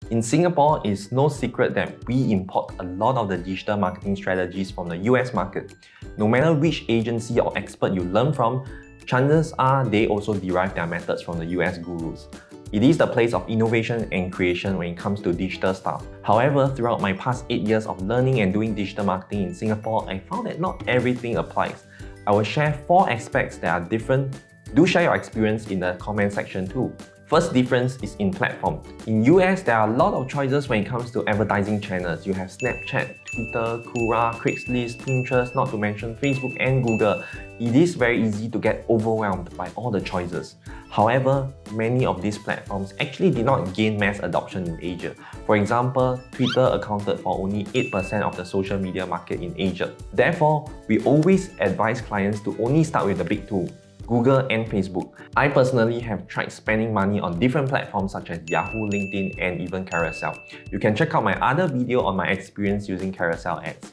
In Singapore, it's no secret that we import a lot of the digital marketing strategies from the US market. No matter which agency or expert you learn from, chances are they also derive their methods from the US gurus. It is the place of innovation and creation when it comes to digital stuff. However, throughout my past 8 years of learning and doing digital marketing in Singapore, I found that not everything applies. I will share 4 aspects that are different. Do share your experience in the comment section too. First difference is in platform. In US, there are a lot of choices when it comes to advertising channels. You have Snapchat, Twitter, Quora, Craigslist, Pinterest, not to mention Facebook and Google. It is very easy to get overwhelmed by all the choices. However, many of these platforms actually did not gain mass adoption in Asia. For example, Twitter accounted for only 8% of the social media market in Asia. Therefore, we always advise clients to only start with the big two, Google and Facebook. I personally have tried spending money on different platforms such as Yahoo, LinkedIn, and even Carousel. You can check out my other video on my experience using Carousel ads.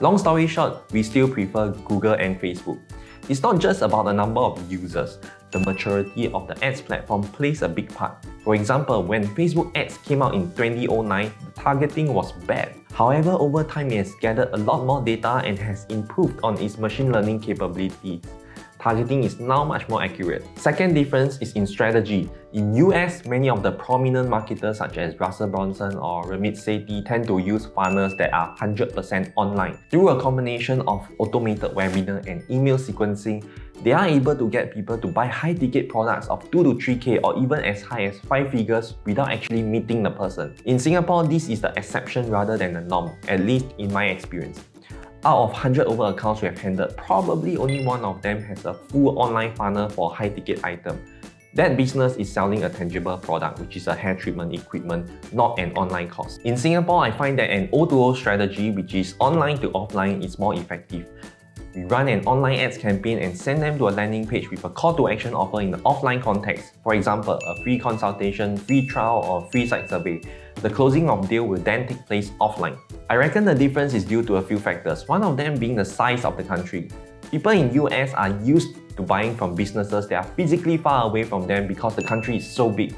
Long story short, we still prefer Google and Facebook. It's not just about the number of users. The maturity of the ads platform plays a big part. For example, when Facebook ads came out in 2009, the targeting was bad. However, over time it has gathered a lot more data and has improved on its machine learning capabilities. Targeting is now much more accurate. Second difference is in strategy. In US, many of the prominent marketers such as Russell Brunson or Ramit Sethi tend to use funnels that are 100% online. Through a combination of automated webinar and email sequencing, they are able to get people to buy high-ticket products of 2 to 3K or even as high as 5 figures without actually meeting the person. In Singapore, this is the exception rather than the norm, at least in my experience. Out of 100 over accounts we have handled, probably only one of them has a full online funnel for high-ticket item. That business is selling a tangible product, which is a hair treatment equipment, not an online course. In Singapore, I find that an O2O strategy, which is online to offline, is more effective. We run an online ads campaign and send them to a landing page with a call to action offer in the offline context. For example, a free consultation, free trial, or free site survey. The closing of deal will then take place offline. I reckon the difference is due to a few factors, one of them being the size of the country. People in US are used to buying from businesses that are physically far away from them because the country is so big.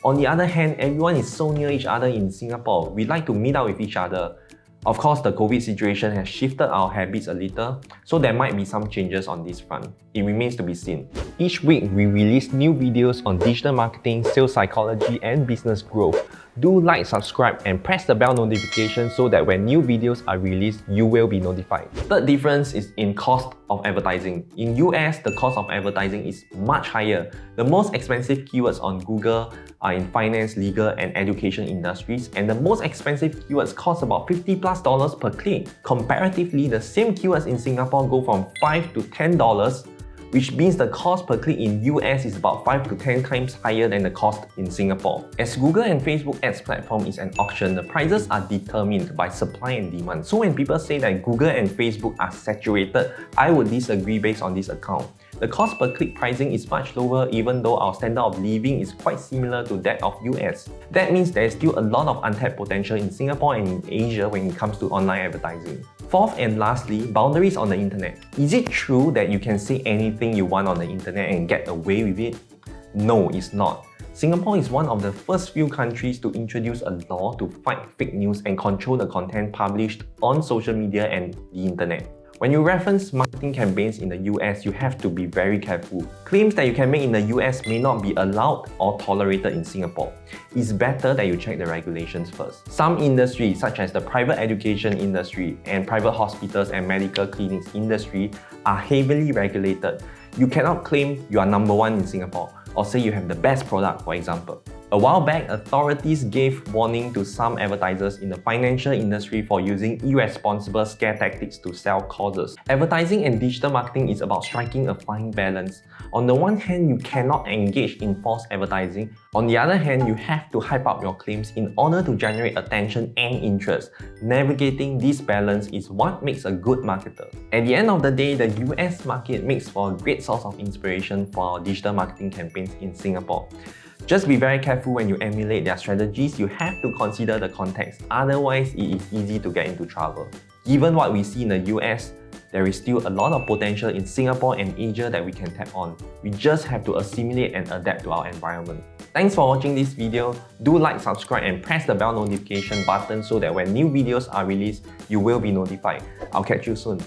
On the other hand, everyone is so near each other in Singapore. We like to meet up with each other. Of course, the COVID situation has shifted our habits a little, so there might be some changes on this front. It remains to be seen. Each week, we release new videos on digital marketing, sales psychology, and business growth. Do like, subscribe, and press the bell notification so that when new videos are released, you will be notified. Third difference is in cost of advertising. In US, the cost of advertising is much higher. The most expensive keywords on Google are in finance, legal, and education industries, and the most expensive keywords cost about $50+ per click. Comparatively, the same keywords in Singapore go from $5 to $10, which means the cost per click in US is about 5 to 10 times higher than the cost in Singapore. As Google and Facebook ads platform is an auction, the prices are determined by supply and demand. So when people say that Google and Facebook are saturated, I would disagree based on this account. The cost per click pricing is much lower even though our standard of living is quite similar to that of US. That means there is still a lot of untapped potential in Singapore and in Asia when it comes to online advertising. Fourth and lastly, boundaries on the internet. Is it true that you can say anything you want on the internet and get away with it? No, it's not. Singapore is one of the first few countries to introduce a law to fight fake news and control the content published on social media and the internet. When you reference marketing campaigns in the US, you have to be very careful. Claims that you can make in the US may not be allowed or tolerated in Singapore. It's better that you check the regulations first. Some industries, such as the private education industry and private hospitals and medical clinics industry, are heavily regulated. You cannot claim you are number one in Singapore or say you have the best product, for example. A while back, authorities gave warning to some advertisers in the financial industry for using irresponsible scare tactics to sell causes. Advertising and digital marketing is about striking a fine balance. On the one hand, you cannot engage in false advertising. On the other hand, you have to hype up your claims in order to generate attention and interest. Navigating this balance is what makes a good marketer. At the end of the day, the US market makes for a great source of inspiration for our digital marketing campaigns in Singapore. Just be very careful when you emulate their strategies. You have to consider the context, otherwise it is easy to get into trouble. Given what we see in the US, there is still a lot of potential in Singapore and Asia that we can tap on. We just have to assimilate and adapt to our environment. Thanks for watching this video. Do like, subscribe and press the bell notification button so that when new videos are released, you will be notified. I'll catch you soon.